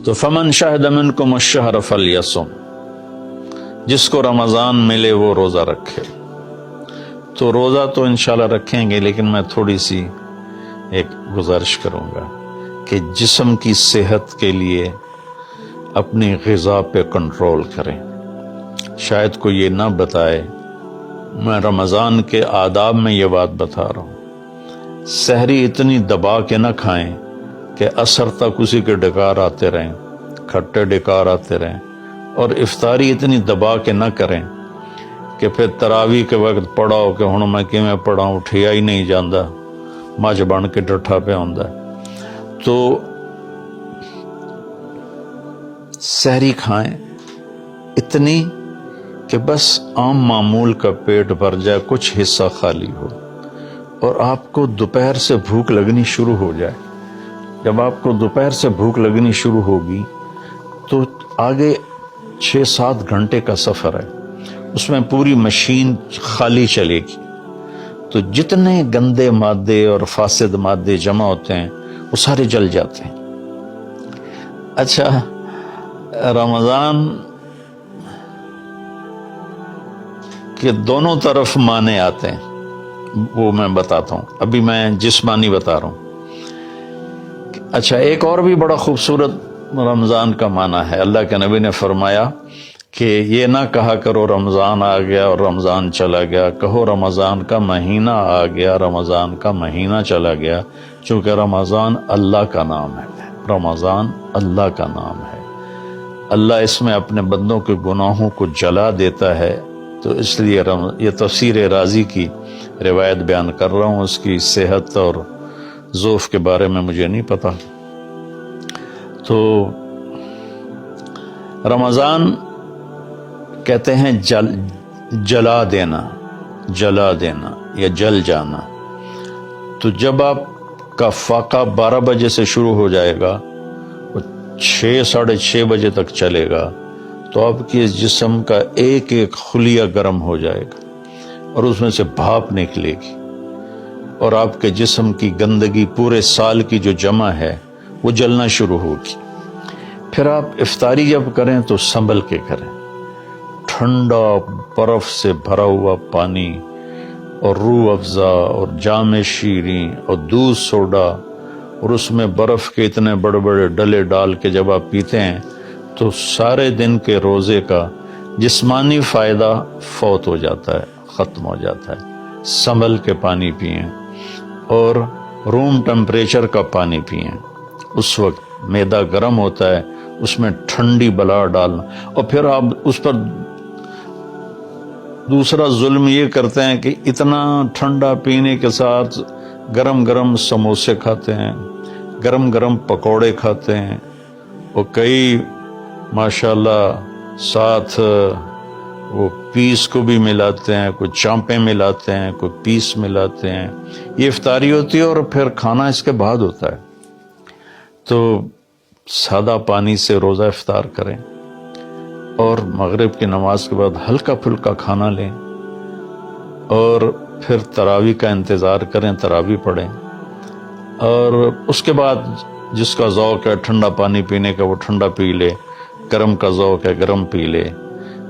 تو فمن شہد منکم الشہر فلیصم، جس کو رمضان ملے وہ روزہ رکھے۔ تو روزہ تو انشاءاللہ رکھیں گے، لیکن میں تھوڑی سی ایک گزارش کروں گا کہ جسم کی صحت کے لیے اپنی غذا پہ کنٹرول کریں۔ شاید کوئی یہ نہ بتائے، میں رمضان کے آداب میں یہ بات بتا رہا ہوں، سحری اتنی دبا کے نہ کھائیں کہ عصر تک اسی کے ڈکار آتے رہیں، کھٹے ڈکار آتے رہیں، اور افطاری اتنی دبا کے نہ کریں کہ پھر تراویح کے وقت پڑھاؤ کہ ہن میں کیویں پڑھاؤں، اٹھیا ہی نہیں جاندا، مجھ بن کے ڈٹھا پہ ہوندا ہے۔ تو سحری کھائیں اتنی کہ بس عام معمول کا پیٹ بھر جائے، کچھ حصہ خالی ہو، اور آپ کو دوپہر سے بھوک لگنی شروع ہو جائے۔ جب آپ کو دوپہر سے بھوک لگنی شروع ہوگی تو آگے 6-7 گھنٹے کا سفر ہے، اس میں پوری مشین خالی چلے گی، تو جتنے گندے مادے اور فاسد مادے جمع ہوتے ہیں وہ سارے جل جاتے ہیں۔ اچھا، رمضان کے دونوں طرف معنی آتے ہیں، وہ میں بتاتا ہوں، ابھی میں جسمانی بتا رہا ہوں۔ اچھا، ایک اور بھی بڑا خوبصورت رمضان کا معنی ہے۔ اللہ کے نبی نے فرمایا کہ یہ نہ کہا کرو رمضان آ گیا اور رمضان چلا گیا، کہو رمضان کا مہینہ آ گیا، رمضان کا مہینہ چلا گیا، چونکہ رمضان اللہ کا نام ہے، رمضان اللہ کا نام ہے۔ اللہ اس میں اپنے بندوں کے گناہوں کو جلا دیتا ہے، تو اس لیے یہ تفسیر رازی کی روایت بیان کر رہا ہوں، اس کی صحت اور ضعف کے بارے میں مجھے نہیں پتا۔ تو رمضان کہتے ہیں جلا دینا، جلا دینا یا جل جانا۔ تو جب آپ کا فاقہ 12 بجے سے شروع ہو جائے گا، وہ 6-6:30 بجے تک چلے گا، تو آپ کے جسم کا ایک ایک خلیہ گرم ہو جائے گا اور اس میں سے بھاپ نکلے گی، اور آپ کے جسم کی گندگی پورے سال کی جو جمع ہے وہ جلنا شروع ہوگی۔ پھر آپ افطاری جب کریں تو سنبھل کے کریں، ٹھنڈا برف سے بھرا ہوا پانی اور روح افزا اور جام شیریں اور دودھ سوڈا، اور اس میں برف کے اتنے بڑے بڑے ڈلے ڈال کے جب آپ پیتے ہیں تو سارے دن کے روزے کا جسمانی فائدہ فوت ہو جاتا ہے، ختم ہو جاتا ہے۔ سنبھل کے پانی پئیں اور روم ٹمپریچر کا پانی پئیں۔ اس وقت معدہ گرم ہوتا ہے، اس میں ٹھنڈی بلا ڈالنا، اور پھر آپ اس پر دوسرا ظلم یہ کرتے ہیں کہ اتنا ٹھنڈا پینے کے ساتھ گرم گرم سموسے کھاتے ہیں، گرم گرم پکوڑے کھاتے ہیں، اور کئی ماشاءاللہ ساتھ وہ پیس کو بھی ملاتے ہیں، کوئی چانپیں ملاتے ہیں، کوئی پیس ملاتے ہیں۔ یہ افطاری ہوتی ہے اور پھر کھانا اس کے بعد ہوتا ہے۔ تو سادہ پانی سے روزہ افطار کریں، اور مغرب کی نماز کے بعد ہلکا پھلکا کھانا لیں، اور پھر تراویح کا انتظار کریں، تراویح پڑھیں، اور اس کے بعد جس کا ذوق ہے ٹھنڈا پانی پینے کا وہ ٹھنڈا پی لے، گرم کا ذوق ہے گرم پی لے،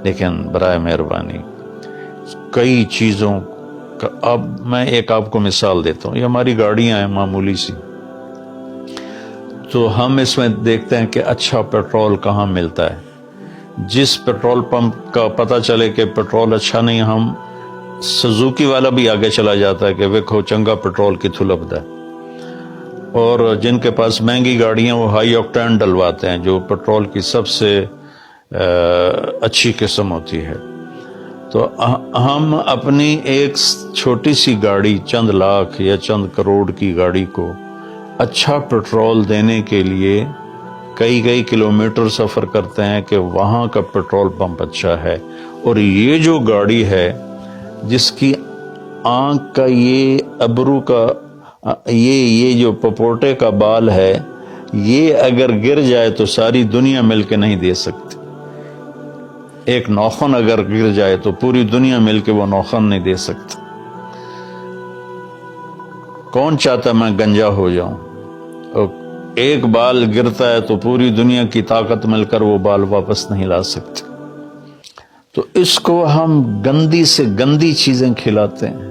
لیکن برائے مہربانی کئی چیزوں کا، اب میں ایک آپ کو مثال دیتا ہوں۔ یہ ہماری گاڑیاں ہیں معمولی سی، تو ہم اس میں دیکھتے ہیں کہ اچھا پیٹرول کہاں ملتا ہے۔ جس پیٹرول پمپ کا پتہ چلے کہ پیٹرول اچھا نہیں، ہم سزوکی والا بھی آگے چلا جاتا ہے کہ ویکھو چنگا پیٹرول کتھوں لبدا ہے، اور جن کے پاس مہنگی گاڑیاں وہ ہائی آکٹین ڈلواتے ہیں، جو پیٹرول کی سب سے اچھی قسم ہوتی ہے۔ تو ہم اپنی ایک چھوٹی سی گاڑی، چند لاکھ یا چند کروڑ کی گاڑی کو اچھا پیٹرول دینے کے لیے کئی کلومیٹر سفر کرتے ہیں کہ وہاں کا پیٹرول پمپ اچھا ہے، اور یہ جو گاڑی ہے جس کی آنکھ کا یہ ابرو کا یہ جو پپوٹے کا بال ہے، یہ اگر گر جائے تو ساری دنیا مل کے نہیں دے سکتی۔ ایک ناخن اگر گر جائے تو پوری دنیا مل کے وہ ناخن نہیں دے سکتی۔ کون چاہتا میں گنجا ہو جاؤں؟ ایک بال گرتا ہے تو پوری دنیا کی طاقت مل کر وہ بال واپس نہیں لا سکتے. تو اس کو ہم گندی سے گندی چیزیں کھلاتے ہیں.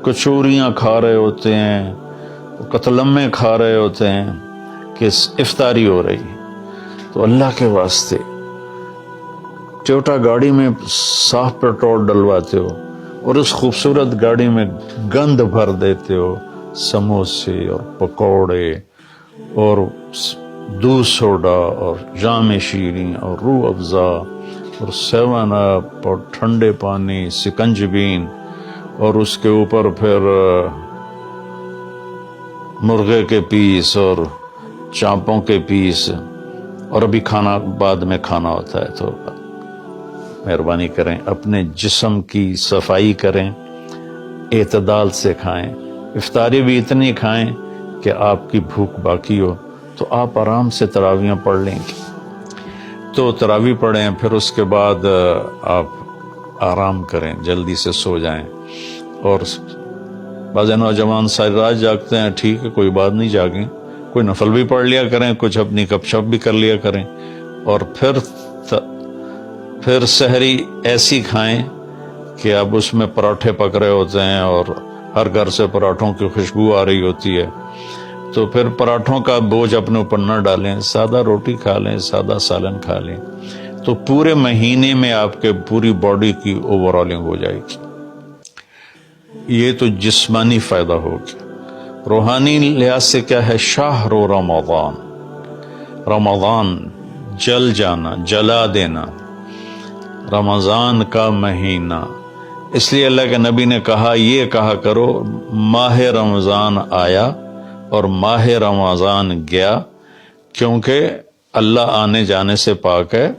کچوریاں کھا رہے ہوتے ہیں, قتلمے کھا رہے ہوتے ہیں کہ افطاری ہو رہی. تو اللہ کے واسطے ٹویوٹا گاڑی میں صاف پیٹرول ڈلواتے ہو اور اس خوبصورت گاڑی میں گند بھر دیتے ہو, سموسے اور پکوڑے اور دودھ سوڈا اور جام شیریں اور روح افزا اور 7 اپ اور ٹھنڈے پانی, سکنجبین, اور اس کے اوپر پھر مرغے کے پیس اور چانپوں کے پیس, اور ابھی کھانا بعد میں کھانا ہوتا ہے. تو مہربانی کریں اپنے جسم کی صفائی کریں, اعتدال سے کھائیں. افطاری بھی اتنی کھائیں کہ آپ کی بھوک باقی ہو. تو آپ آرام سے تراویحیں پڑھ لیں گے. تو تراویح پڑھیں, پھر اس کے بعد آپ آرام کریں, جلدی سے سو جائیں. اور بعض نوجوان ساری رات جاگتے ہیں, ٹھیک ہے کوئی بات نہیں, جاگیں, کوئی نفل بھی پڑھ لیا کریں, کچھ اپنی گپ شپ بھی کر لیا کریں. اور پھر سحری ایسی کھائیں کہ اب اس میں پراٹھے پک رہے ہوتے ہیں اور ہر گھر سے پراٹھوں کی خوشبو آ رہی ہوتی ہے. تو پھر پراٹھوں کا بوجھ اپنے اوپر نہ ڈالیں, سادہ روٹی کھا لیں, سادہ سالن کھا لیں. تو پورے مہینے میں آپ کے پوری باڈی کی اوور آلنگ ہو جائے گی. یہ تو جسمانی فائدہ ہوگی. روحانی لحاظ سے کیا ہے؟ شہر رمضان, رمضان جل جانا, جلا دینا, رمضان کا مہینہ. اس لیے اللہ کے نبی نے کہا, یہ کہا کرو ماہ رمضان آیا اور ماہ رمضان گیا, کیونکہ اللہ آنے جانے سے پاک ہے.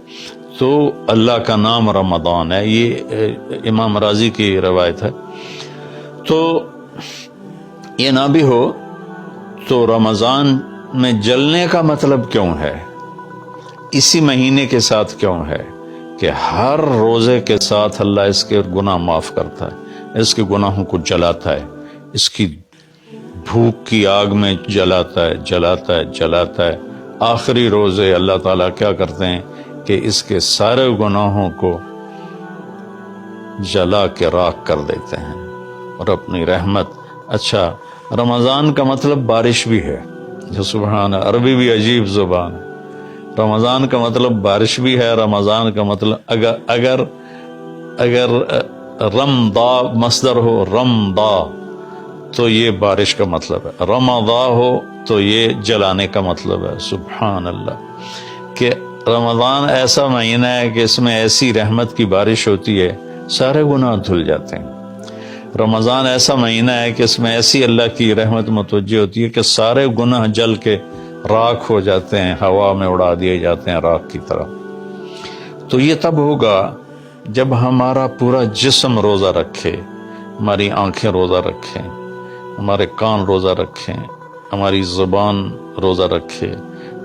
تو اللہ کا نام رمضان ہے. یہ امام راضی کی روایت ہے. تو یہ نہ بھی ہو تو رمضان میں جلنے کا مطلب کیوں ہے؟ اسی مہینے کے ساتھ کیوں ہے کہ ہر روزے کے ساتھ اللہ اس کے گناہ معاف کرتا ہے, اس کے گناہوں کو جلاتا ہے, اس کی بھوک کی آگ میں جلاتا ہے, جلاتا ہے, جلاتا ہے. آخری روزے اللہ تعالیٰ کیا کرتے ہیں کہ اس کے سارے گناہوں کو جلا کے راکھ کر دیتے ہیں اور اپنی رحمت. اچھا, رمضان کا مطلب بارش بھی ہے, جو سبحان, عربی بھی عجیب زبان ہے. رمضان کا مطلب بارش بھی ہے. رمضان کا مطلب اگر رمضا مصدر ہو, رمضا, تو یہ بارش کا مطلب ہے. رمضا ہو تو یہ جلانے کا مطلب ہے. سبحان اللہ, کہ رمضان ایسا مہینہ ہے کہ اس میں ایسی رحمت کی بارش ہوتی ہے, سارے گناہ دھل جاتے ہیں. رمضان ایسا مہینہ ہے کہ اس میں ایسی اللہ کی رحمت متوجہ ہوتی ہے کہ سارے گناہ جل کے راکھ ہو جاتے ہیں, ہوا میں اڑا دیے جاتے ہیں راکھ کی طرح. تو یہ تب ہوگا جب ہمارا پورا جسم روزہ رکھے, ہماری آنکھیں روزہ رکھیں, ہمارے کان روزہ رکھیں, ہماری زبان روزہ رکھے,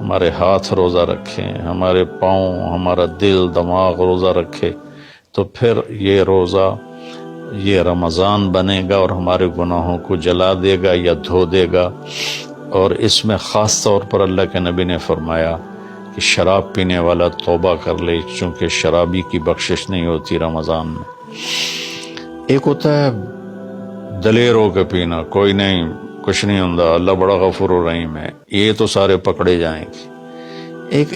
ہمارے ہاتھ روزہ رکھیں, ہمارے پاؤں, ہمارا دل, دماغ روزہ رکھے. تو پھر یہ روزہ, یہ رمضان بنے گا اور ہمارے گناہوں کو جلا دے گا یا دھو دے گا. اور اس میں خاص طور پر اللہ کے نبی نے فرمایا کہ شراب پینے والا توبہ کر لے, چونکہ شرابی کی بخشش نہیں ہوتی رمضان میں. ایک ہوتا ہے دلیر ہو کے پینا, کوئی نہیں, کچھ نہیں ہوتا, اللہ بڑا غفور و رحیم ہے, یہ تو سارے پکڑے جائیں گے.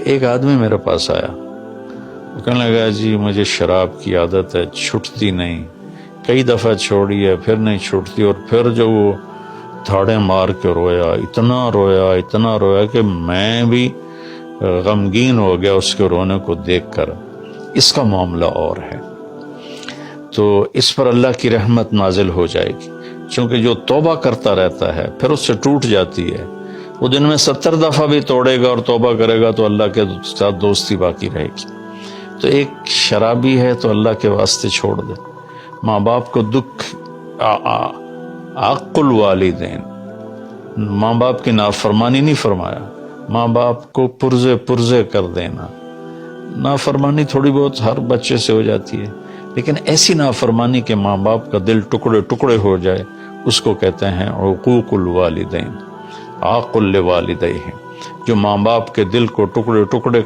ایک آدمی میرے پاس آیا, وہ کہنے لگا جی مجھے شراب کی عادت ہے, چھٹتی نہیں, کئی دفعہ چھوڑی ہے, پھر نہیں چھوٹتی. اور پھر جو وہ دھاڑے مار کے رویا, اتنا رویا کہ میں بھی غمگین ہو گیا اس کے رونے کو دیکھ کر. اس کا معاملہ اور ہے. تو اس پر اللہ کی رحمت نازل ہو جائے گی, چونکہ جو توبہ کرتا رہتا ہے پھر اس سے ٹوٹ جاتی ہے. وہ دن میں 70 دفعہ بھی توڑے گا اور توبہ کرے گا تو اللہ کے ساتھ دوستی باقی رہے گی. تو ایک شرابی ہے تو اللہ کے واسطے چھوڑ دے. ماں باپ کو دکھ, عق الوالدین, ماں باپ کی نافرمانی نہیں فرمایا, ماں باپ کو پرزے کر دینا. نافرمانی تھوڑی بہت ہر بچے سے ہو جاتی ہے, لیکن ایسی نافرمانی کہ ماں باپ کا دل ٹکڑے ٹکڑے ہو جائے, اس کو کہتے ہیں عقوق الوالدین, عاق لوالدیہ. جو ماں باپ کے دل کو ٹکڑے ٹکڑے